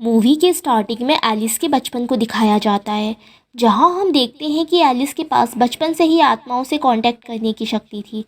Movie के starting में Alice के बचपन को दिखाया जाता है, जहां हम देखते हैं कि एलिस के पास बचपन से ही आत्माओं से कांटेक्ट करने की शक्ति थी,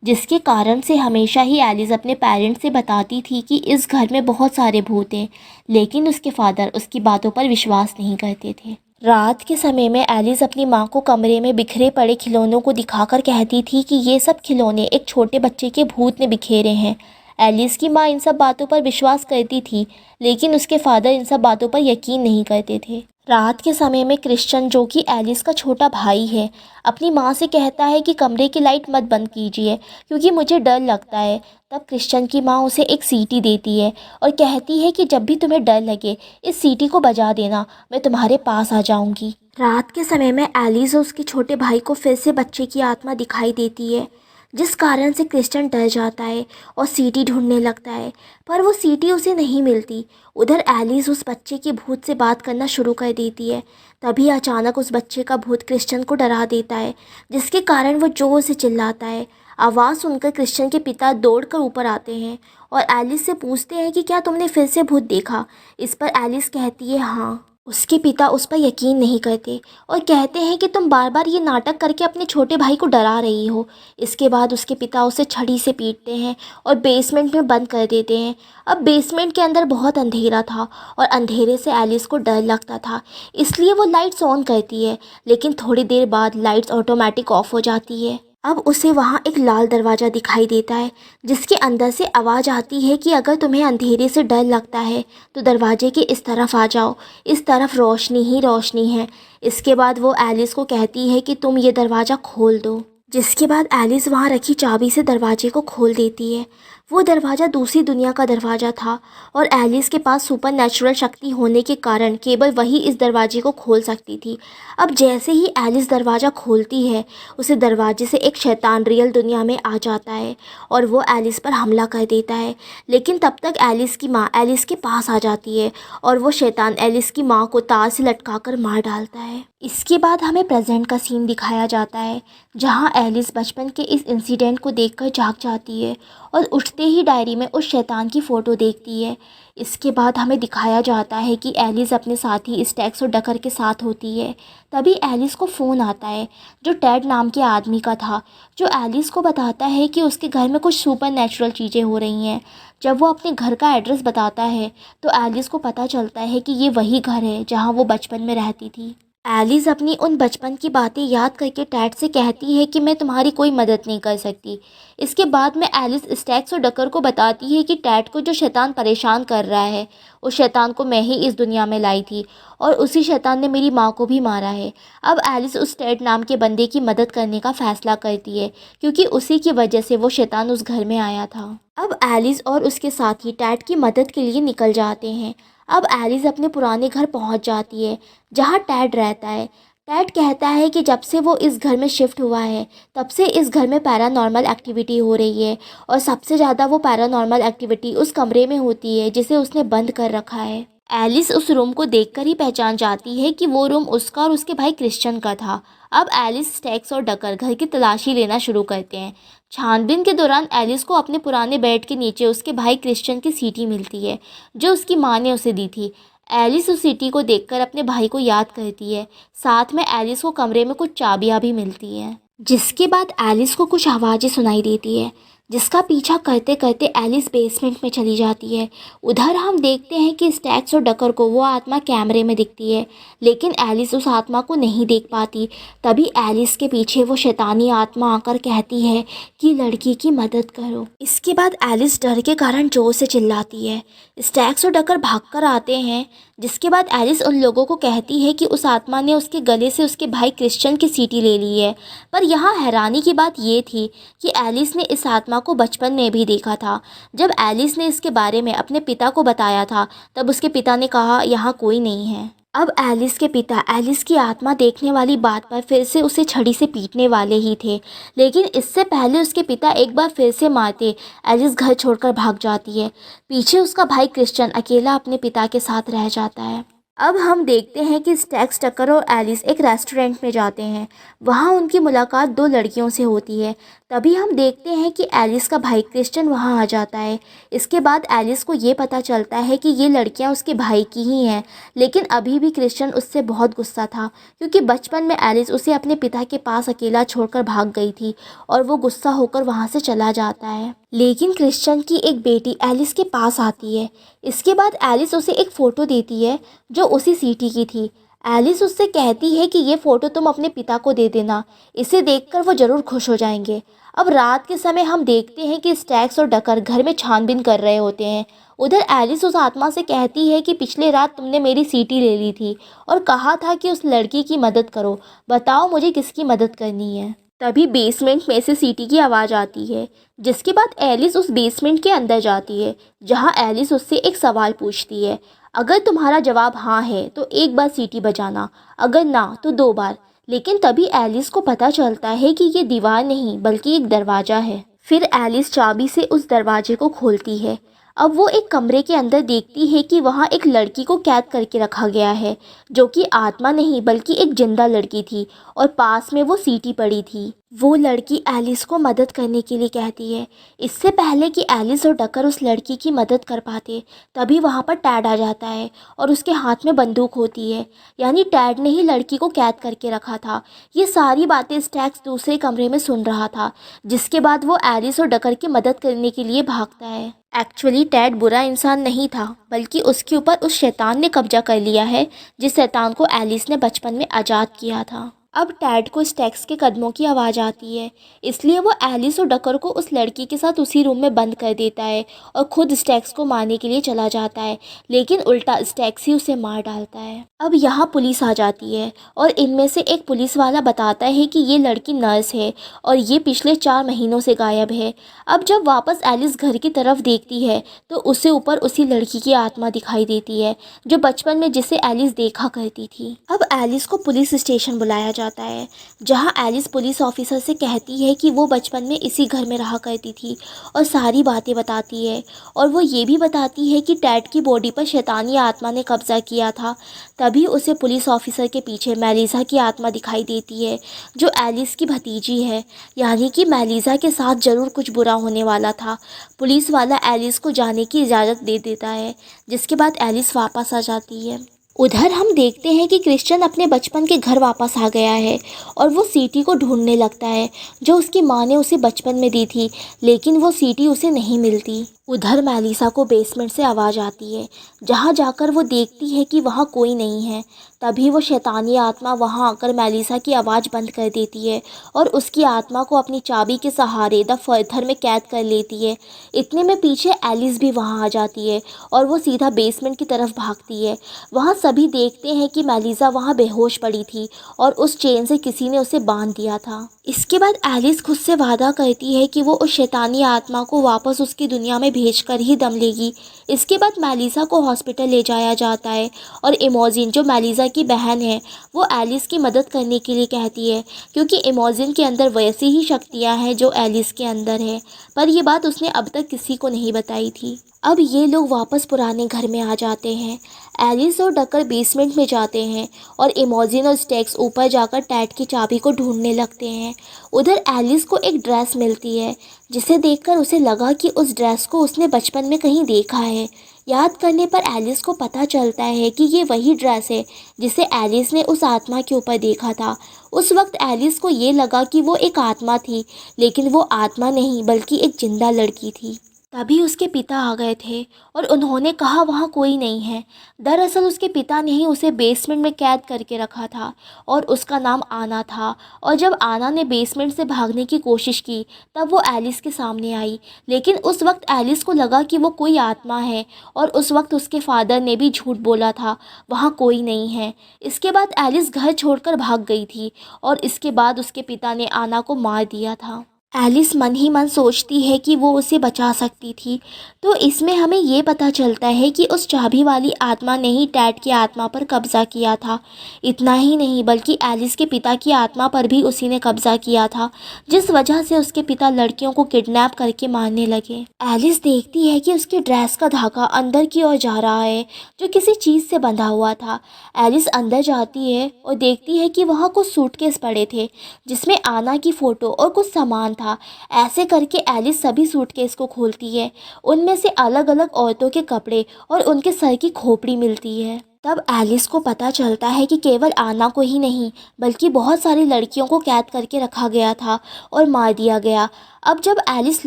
जिसके कारण से हमेशा ही एलिस अपने पेरेंट्स से बताती थी कि इस घर में बहुत सारे भूत हैं, लेकिन उसके फादर उसकी बातों पर विश्वास नहीं करते थे। रात के समय में एलिस अपनी माँ को कमरे में बिखरे पड़े खिलौनों को दिखाकर कहती थी कि ये सब खिलौने एक छोटे बच्चे के भूत ने बिखेरे हैं। एलिस की माँ इन सब बातों पर विश्वास करती थी, लेकिन उसके फादर इन सब बातों पर यकीन नहीं करते थे। रात के समय में क्रिश्चियन, जो कि एलिस का छोटा भाई है, अपनी माँ से कहता है कि कमरे की लाइट मत बंद कीजिए क्योंकि मुझे डर लगता है। तब क्रिश्चियन की माँ उसे एक सीटी देती है और कहती है कि जब भी तुम्हें डर लगे इस सीटी को बजा देना, मैं तुम्हारे पास आ जाऊंगी। रात के समय में एलिस और उसके छोटे भाई को फिर से बच्चे की आत्मा दिखाई देती है, जिस कारण से क्रिश्चियन डर जाता है और सीटी ढूंढने लगता है, पर वो सीटी उसे नहीं मिलती। उधर एलिस उस बच्चे के भूत से बात करना शुरू कर देती है। तभी अचानक उस बच्चे का भूत क्रिश्चियन को डरा देता है, जिसके कारण वो जोर से चिल्लाता है। आवाज़ सुनकर क्रिश्चियन के पिता दौड़कर ऊपर आते हैं और एलिस से पूछते हैं कि क्या तुमने फिर से भूत देखा। इस पर एलिस कहती है हाँ। उसके पिता उस पर यकीन नहीं करते और कहते हैं कि तुम बार बार ये नाटक करके अपने छोटे भाई को डरा रही हो। इसके बाद उसके पिता उसे छड़ी से पीटते हैं और बेसमेंट में बंद कर देते हैं। अब बेसमेंट के अंदर बहुत अंधेरा था और अंधेरे से एलिस को डर लगता था, इसलिए वो लाइट्स ऑन करती है, लेकिन थोड़ी देर बाद लाइट्स ऑटोमेटिक ऑफ हो जाती है। अब उसे वहाँ एक लाल दरवाज़ा दिखाई देता है, जिसके अंदर से आवाज़ आती है कि अगर तुम्हें अंधेरे से डर लगता है तो दरवाजे के इस तरफ आ जाओ, इस तरफ रोशनी ही रोशनी है। इसके बाद वो एलिस को कहती है कि तुम ये दरवाज़ा खोल दो, जिसके बाद एलिस वहाँ रखी चाबी से दरवाजे को खोल देती है। वो दरवाज़ा दूसरी दुनिया का दरवाज़ा था और एलिस के पास सुपर नेचुरल शक्ति होने के कारण केवल वही इस दरवाजे को खोल सकती थी। अब जैसे ही एलिस दरवाज़ा खोलती है, उसे दरवाजे से एक शैतान रियल दुनिया में आ जाता है और वो एलिस पर हमला कर देता है। लेकिन तब तक एलिस की माँ एलिस के पास आ जाती है और वो शैतान एलिस की माँ को तार से लटकाकर मार डालता है। इसके बाद हमें प्रेजेंट का सीन दिखाया जाता है, जहाँ एलिस बचपन के इस इंसिडेंट को देखकर जाग जाती है और उठते ही डायरी में उस शैतान की फ़ोटो देखती है। इसके बाद हमें दिखाया जाता है कि एलिस अपने साथी स्टैक्स और डकर के साथ होती है। तभी एलिस को फ़ोन आता है, जो टेड नाम के आदमी का था, जो एलिस को बताता है कि उसके घर में कुछ सुपर नेचुरल चीज़ें हो रही हैं। जब वो अपने घर का एड्रेस बताता है तो एलिस को पता चलता है कि ये वही घर है जहाँ वो बचपन में रहती थी। एलिस अपनी उन बचपन की बातें याद करके टैड से कहती है कि मैं तुम्हारी कोई मदद नहीं कर सकती। इसके बाद में एलिस स्टैक्स और डकर को बताती है कि टैड को जो शैतान परेशान कर रहा है, उस शैतान को मैं ही इस दुनिया में लाई थी और उसी शैतान ने मेरी माँ को भी मारा है। अब एलिस उस टैड नाम के बंदे की मदद करने का फ़ैसला करती है, क्योंकि उसी की वजह से वो शैतान उस घर में आया था। अब एलिस और उसके साथी टैड की मदद के लिए निकल जाते हैं। अब एलिस अपने पुराने घर पहुंच जाती है, जहां टैड रहता है। टैड कहता है कि जब से वो इस घर में शिफ्ट हुआ है, तब से इस घर में पैरानॉर्मल एक्टिविटी हो रही है और सबसे ज़्यादा वो पैरानॉर्मल एक्टिविटी उस कमरे में होती है जिसे उसने बंद कर रखा है। एलिस उस रूम को देखकर ही पहचान जाती है कि वो रूम उसका और उसके भाई क्रिश्चियन का था। अब एलिस, स्टैक्स और डकर घर की तलाशी लेना शुरू करते हैं। छानबीन के दौरान एलिस को अपने पुराने बेड के नीचे उसके भाई क्रिश्चियन की सीटी मिलती है, जो उसकी माँ ने उसे दी थी। एलिस उस सीटी को देखकर अपने भाई को याद करती है। साथ में एलिस को कमरे में कुछ चाबियां भी मिलती हैं, जिसके बाद एलिस को कुछ आवाज़ें सुनाई देती है, जिसका पीछा करते करते एलिस बेसमेंट में चली जाती है। उधर हम देखते हैं कि स्टैक्स और डकर को वो आत्मा कैमरे में दिखती है, लेकिन एलिस उस आत्मा को नहीं देख पाती। तभी एलिस के पीछे वो शैतानी आत्मा आकर कहती है कि लड़की की मदद करो। इसके बाद एलिस डर के कारण जोर से चिल्लाती है। स्टैक्स और डकर भागकर आते हैं, जिसके बाद एलिस उन लोगों को कहती है कि उस आत्मा ने उसके गले से उसके भाई क्रिश्चियन की सीटी ले ली है। पर यहाँ हैरानी की बात ये थी कि एलिस ने इस आत्मा को बचपन में भी देखा था। जब एलिस ने इसके बारे में अपने पिता को बताया था, तब उसके पिता ने कहा यहाँ कोई नहीं है। अब एलिस के पिता एलिस की आत्मा देखने वाली बात पर फिर से उसे छड़ी से पीटने वाले ही थे, लेकिन इससे पहले उसके पिता एक बार फिर से मारते एलिस घर छोड़कर भाग जाती है। पीछे उसका भाई क्रिश्चियन अकेला अपने पिता के साथ रह जाता है। अब हम देखते हैं कि स्टैक्स, टकर और एलिस एक रेस्टोरेंट में जाते हैं। वहाँ उनकी मुलाकात दो लड़कियों से होती है। तभी हम देखते हैं कि एलिस का भाई क्रिश्चियन वहाँ आ जाता है। इसके बाद एलिस को ये पता चलता है कि ये लड़कियाँ उसके भाई की ही हैं, लेकिन अभी भी क्रिश्चियन उससे बहुत गुस्सा था क्योंकि बचपन में एलिस उसे अपने पिता के पास अकेला छोड़कर भाग गई थी और वो गुस्सा होकर वहाँ से चला जाता है। लेकिन क्रिश्चियन की एक बेटी एलिस के पास आती है। इसके बाद एलिस उसे एक फ़ोटो देती है जो उसी सिटी की थी। एलिस उससे कहती है कि ये फ़ोटो तुम अपने पिता को दे देना, इसे देखकर वो ज़रूर खुश हो जाएंगे। अब रात के समय हम देखते हैं कि स्टैक्स और डकर घर में छानबीन कर रहे होते हैं। उधर एलिस उस आत्मा से कहती है कि पिछले रात तुमने मेरी सीटी ले ली थी और कहा था कि उस लड़की की मदद करो, बताओ मुझे किसकी मदद करनी है। तभी बेसमेंट में से सीटी की आवाज़ आती है, जिसके बाद एलिस उस बेसमेंट के अंदर जाती है, जहां एलिस उससे एक सवाल पूछती है। अगर तुम्हारा जवाब हाँ है तो एक बार सीटी बजाना, अगर ना तो 2 बार। लेकिन तभी एलिस को पता चलता है कि ये दीवार नहीं बल्कि एक दरवाज़ा है। फिर एलिस चाबी से उस दरवाजे को खोलती है। अब वो एक कमरे के अंदर देखती है कि वहाँ एक लड़की को कैद करके रखा गया है, जो कि आत्मा नहीं बल्कि एक जिंदा लड़की थी और पास में वो सीटी पड़ी थी। वो लड़की एलिस को मदद करने के लिए कहती है। इससे पहले कि एलिस और डकर उस लड़की की मदद कर पाते, तभी वहाँ पर टैड आ जाता है और उसके हाथ में बंदूक होती है। यानी टैड ने ही लड़की को कैद करके रखा था। ये सारी बातें स्टैक्स दूसरे कमरे में सुन रहा था, जिसके बाद वो एलिस और डकर की मदद करने के लिए भागता है। एक्चुअली टैड बुरा इंसान नहीं था, बल्कि उसके ऊपर उस शैतान ने कब्जा कर लिया है, जिस शैतान को एलिस ने बचपन में आज़ाद किया था। अब टैड को स्टैक्स के कदमों की आवाज़ आती है, इसलिए वो एलिस और डकर को उस लड़की के साथ उसी रूम में बंद कर देता है और खुद स्टैक्स को मारने के लिए चला जाता है, लेकिन उल्टा स्टैक्स ही उसे मार डालता है। अब यहाँ पुलिस आ जाती है और इनमें से एक पुलिस वाला बताता है कि ये लड़की नर्स है और ये पिछले 4 महीनों से गायब है। अब जब वापस एलिस घर की तरफ देखती है तो उसे ऊपर उसी लड़की की आत्मा दिखाई देती है, जो बचपन में जिसे एलिस देखा करती थी। अब एलिस को पुलिस स्टेशन बुलाया जाता है, जहां एलिस पुलिस ऑफिसर से कहती है कि वो बचपन में इसी घर में रहा करती थी और सारी बातें बताती है। और वो ये भी बताती है कि टैड की बॉडी पर शैतानी आत्मा ने कब्जा किया था। तभी उसे पुलिस ऑफिसर के पीछे मेलिसा की आत्मा दिखाई देती है, जो एलिस की भतीजी है। यानी कि मेलिसा के साथ ज़रूर कुछ बुरा होने वाला था। पुलिस वाला एलिस को जाने की इजाज़त दे देता है, जिसके बाद एलिस वापस आ जाती है। उधर हम देखते हैं कि क्रिश्चियन अपने बचपन के घर वापस आ गया है और वो सीटी को ढूंढने लगता है, जो उसकी माँ ने उसे बचपन में दी थी, लेकिन वो सीटी उसे नहीं मिलती। उधर मेलिसा को बेसमेंट से आवाज़ आती है, जहाँ जाकर वो देखती है कि वहाँ कोई नहीं है। तभी वो शैतानी आत्मा वहाँ आकर मेलिसा की आवाज़ बंद कर देती है और उसकी आत्मा को अपनी चाबी के सहारे द फर्थर में कैद कर लेती है। इतने में पीछे एलिस भी वहाँ आ जाती है और वो सीधा बेसमेंट की तरफ भागती है। वहाँ सभी देखते हैं कि मेलिसा वहाँ बेहोश पड़ी थी और उस चेन से किसी ने उसे बांध दिया था। इसके बाद एलिस खुद से वादा करती है कि वो उस शैतानी आत्मा को वापस उसकी दुनिया में भेजकर ही दम लेगी। इसके बाद मेलिसा को हॉस्पिटल ले जाया जाता है और इमोजिन, जो मेलिसा की बहन है, वो एलिस की मदद करने के लिए कहती है, क्योंकि इमोजिन के अंदर वैसी ही शक्तियाँ हैं जो एलिस के अंदर है, पर ये बात उसने अब तक किसी को नहीं बताई थी। अब ये लोग वापस पुराने घर में आ जाते हैं। एलिस और डकर बेसमेंट में जाते हैं और इमोजिन और स्टैक्स ऊपर जाकर टैड की चाबी को ढूंढने लगते हैं। उधर एलिस को एक ड्रेस मिलती है, जिसे देखकर उसे लगा कि उस ड्रेस को उसने बचपन में कहीं देखा है। याद करने पर एलिस को पता चलता है कि ये वही ड्रेस है जिसे एलिस ने उस आत्मा के ऊपर देखा था। उस वक्त एलिस को ये लगा कि वो एक आत्मा थी, लेकिन वो आत्मा नहीं बल्कि एक जिंदा लड़की थी। तभी उसके पिता आ गए थे और उन्होंने कहा वहाँ कोई नहीं है। दरअसल उसके पिता ने ही उसे बेसमेंट में कैद करके रखा था और उसका नाम आना था। और जब आना ने बेसमेंट से भागने की कोशिश की, तब वो एलिस के सामने आई, लेकिन उस वक्त एलिस को लगा कि वो कोई आत्मा है और उस वक्त उसके फादर ने भी झूठ बोला था, वहाँ कोई नहीं है। इसके बाद एलिस घर छोड़कर भाग गई थी और इसके बाद उसके पिता ने आना को मार दिया था। एलिस मन ही मन सोचती है कि वो उसे बचा सकती थी। तो इसमें हमें ये पता चलता है कि उस चाबी वाली आत्मा ने ही टैड की आत्मा पर कब्जा किया था। इतना ही नहीं बल्कि एलिस के पिता की आत्मा पर भी उसी ने कब्जा किया था, जिस वजह से उसके पिता लड़कियों को किडनैप करके मारने लगे। एलिस देखती है कि उसके ड्रेस का धागा अंदर की ओर जा रहा है, जो किसी चीज़ से बंधा हुआ था। एलिस अंदर जाती है और देखती है कि वहाँ कुछ सूटकेस पड़े थे, जिसमें आना की फ़ोटो और कुछ सामान था। ऐसे करके एलिस सभी सूटकेस को खोलती है। उनमें से अलग अलग औरतों के कपड़े और उनके सर की खोपड़ी मिलती है। तब एलिस को पता चलता है कि केवल आना को ही नहीं बल्कि बहुत सारी लड़कियों को कैद करके रखा गया था और मार दिया गया। अब जब एलिस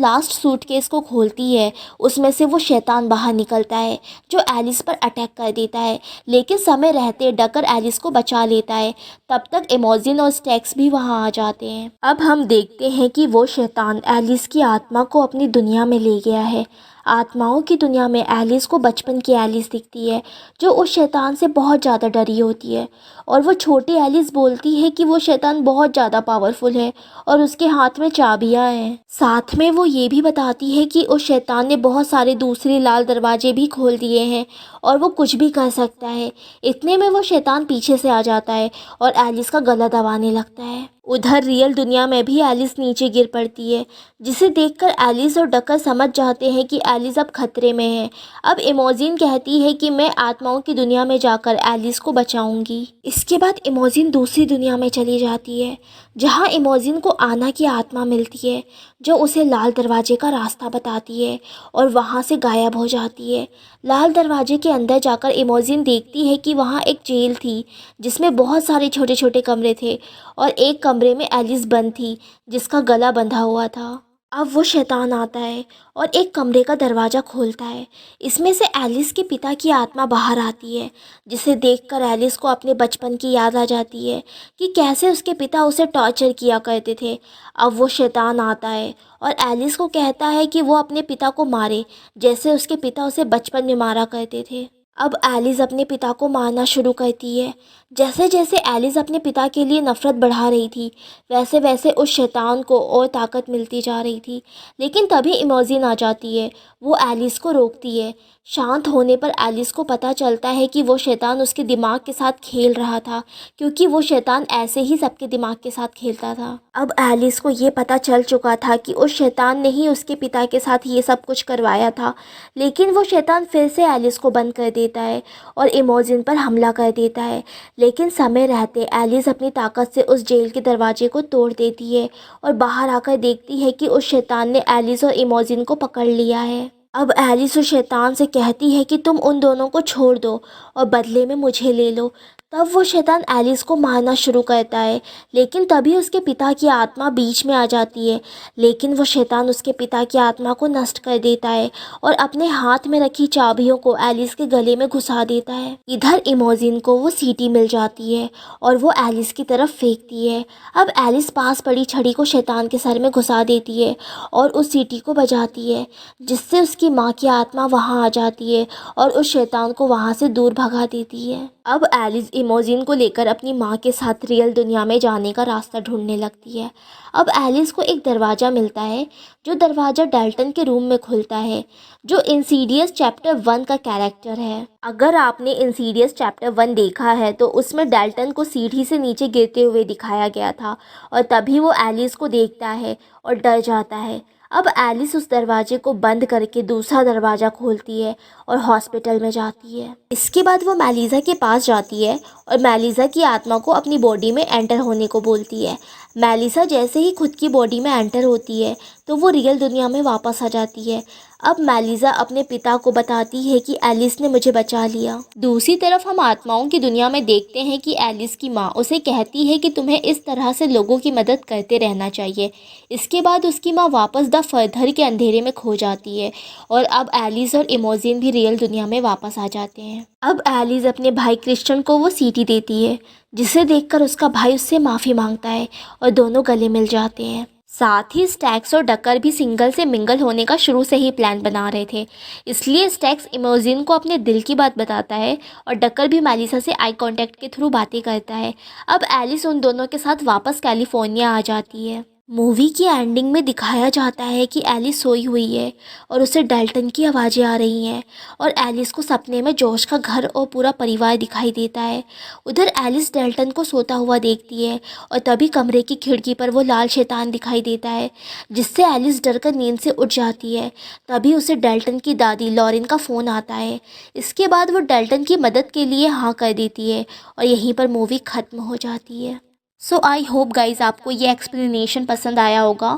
लास्ट सूटकेस को खोलती है, उसमें से वो शैतान बाहर निकलता है जो एलिस पर अटैक कर देता है, लेकिन समय रहते डकर एलिस को बचा लेता है। तब तक इमोजिन और स्टैक्स भी वहाँ आ जाते हैं। अब हम देखते हैं कि वो शैतान एलिस की आत्मा को अपनी दुनिया में ले गया है। आत्माओं की दुनिया में एलिस को बचपन की एलिस दिखती है जो उस शैतान से बहुत ज़्यादा डरी होती है, और वो छोटी एलिस बोलती है कि वो शैतान बहुत ज़्यादा पावरफुल है और उसके हाथ में चाबियां हैं। साथ में वो ये भी बताती है कि उस शैतान ने बहुत सारे दूसरे लाल दरवाजे भी खोल दिए हैं और वो कुछ भी कर सकता है। इतने में वो शैतान पीछे से आ जाता है और एलिस का गला दबाने लगता है। उधर रियल दुनिया में भी एलिस नीचे गिर पड़ती है, जिसे देखकर एलिस और डकर समझ जाते हैं कि एलिस अब खतरे में है। अब इमोजिन कहती है कि मैं आत्माओं की दुनिया में जाकर एलिस को बचाऊंगी। इसके बाद इमोजिन दूसरी दुनिया में चली जाती है, जहां इमोजिन को आना की आत्मा मिलती है जो उसे लाल दरवाजे का रास्ता बताती है और वहां से गायब हो जाती है। लाल दरवाजे के अंदर जाकर इमोजिन देखती है कि वहां एक जेल थी जिसमें बहुत सारे छोटे छोटे कमरे थे और एक कमरे में एलिस बंद थी जिसका गला बंधा हुआ था। अब वो शैतान आता है और एक कमरे का दरवाज़ा खोलता है। इसमें से एलिस के पिता की आत्मा बाहर आती है, जिसे देखकर एलिस को अपने बचपन की याद आ जाती है कि कैसे उसके पिता उसे टॉर्चर किया करते थे। अब वो शैतान आता है और एलिस को कहता है कि वो अपने पिता को मारे, जैसे उसके पिता उसे बचपन में मारा करते थे। अब एलिस अपने पिता को मारना शुरू करती है। जैसे जैसे एलिस अपने पिता के लिए नफ़रत बढ़ा रही थी, वैसे वैसे उस शैतान को और ताकत मिलती जा रही थी। लेकिन तभी इमोजिन आ जाती है। वो एलिस को रोकती है। शांत होने पर एलिस को पता चलता है कि वो शैतान उसके दिमाग के साथ खेल रहा था, क्योंकि वो शैतान ऐसे ही सबके दिमाग के साथ खेलता था। अब एलिस को ये पता चल चुका था कि उस शैतान ने ही उसके पिता के साथ ये सब कुछ करवाया था। लेकिन वो शैतान फिर से एलिस को बंद कर देता है और इमोजिन पर हमला कर देता है। लेकिन समय रहते एलिस अपनी ताकत से उस जेल के दरवाजे को तोड़ देती है और बाहर आकर देखती है कि उस शैतान ने एलिस और इमोजिन को पकड़ लिया है। अब एलिस उस शैतान से कहती है कि तुम उन दोनों को छोड़ दो और बदले में मुझे ले लो। तब वो शैतान एलिस को मारना शुरू करता है, लेकिन तभी उसके पिता की आत्मा बीच में आ जाती है। लेकिन वो शैतान उसके पिता की आत्मा को नष्ट कर देता है और अपने हाथ में रखी चाबियों को एलिस के गले में घुसा देता है। इधर इमोजिन को वो सीटी मिल जाती है और वो एलिस की तरफ फेंकती है। अब एलिस पास पड़ी छड़ी को शैतान के सर में घुसा देती है और उस सीटी को बजाती है, जिससे उसकी माँ की आत्मा वहाँ आ जाती है और उस शैतान को वहाँ से दूर भगा देती है। अब एलिस इमोजिन को लेकर अपनी माँ के साथ रियल दुनिया में जाने का रास्ता ढूंढने लगती है। अब एलिस को एक दरवाज़ा मिलता है, जो दरवाज़ा डेल्टन के रूम में खुलता है, जो इंसीडियस चैप्टर 1 का कैरेक्टर है। अगर आपने इंसीडियस चैप्टर 1 देखा है तो उसमें डेल्टन को सीढ़ी से नीचे गिरते हुए दिखाया गया था और तभी वो एलिस को देखता है और डर जाता है। अब एलिस उस दरवाजे को बंद करके दूसरा दरवाज़ा खोलती है और हॉस्पिटल में जाती है। इसके बाद वो मेलिसा के पास जाती है और मेलिसा की आत्मा को अपनी बॉडी में एंटर होने को बोलती है। मेलिसा जैसे ही खुद की बॉडी में एंटर होती है तो वो रियल दुनिया में वापस आ जाती है। अब मेलिसा अपने पिता को बताती है कि एलिस ने मुझे बचा लिया। दूसरी तरफ हम आत्माओं की दुनिया में देखते हैं कि एलिस की माँ उसे कहती है कि तुम्हें इस तरह से लोगों की मदद करते रहना चाहिए। इसके बाद उसकी माँ वापस द फर्दर के अंधेरे में खो जाती है और अब एलिस और इमोजिन भी रियल दुनिया में वापस आ जाते हैं। अब एलिस अपने भाई क्रिश्चियन को वो सीटी देती है, जिसे देखकर उसका भाई उससे माफ़ी मांगता है और दोनों गले मिल जाते हैं। साथ ही स्टैक्स और डकर भी सिंगल से मिंगल होने का शुरू से ही प्लान बना रहे थे, इसलिए स्टैक्स इमोजिन को अपने दिल की बात बताता है और डकर भी मेलिसा से आई कांटेक्ट के थ्रू बातें करता है। अब एलिस उन दोनों के साथ वापस कैलिफोर्निया आ जाती है। मूवी की एंडिंग में दिखाया जाता है कि एलिस सोई हुई है और उसे डेल्टन की आवाज़ें आ रही हैं और एलिस को सपने में जॉश का घर और पूरा परिवार दिखाई देता है। उधर एलिस डेल्टन को सोता हुआ देखती है और तभी कमरे की खिड़की पर वो लाल शैतान दिखाई देता है, जिससे एलिस डरकर नींद से उठ जाती है। तभी उसे डेल्टन की दादी लॉरेन का फ़ोन आता है। इसके बाद वो डेल्टन की मदद के लिए हाँ कर देती है और यहीं पर मूवी ख़त्म हो जाती है। सो आई होप गाइज़ आपको ये एक्सप्लेनेशन पसंद आया होगा।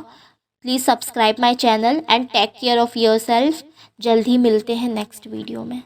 Please subscribe my channel and take care of your self. जल्द ही मिलते हैं नेक्स्ट वीडियो में।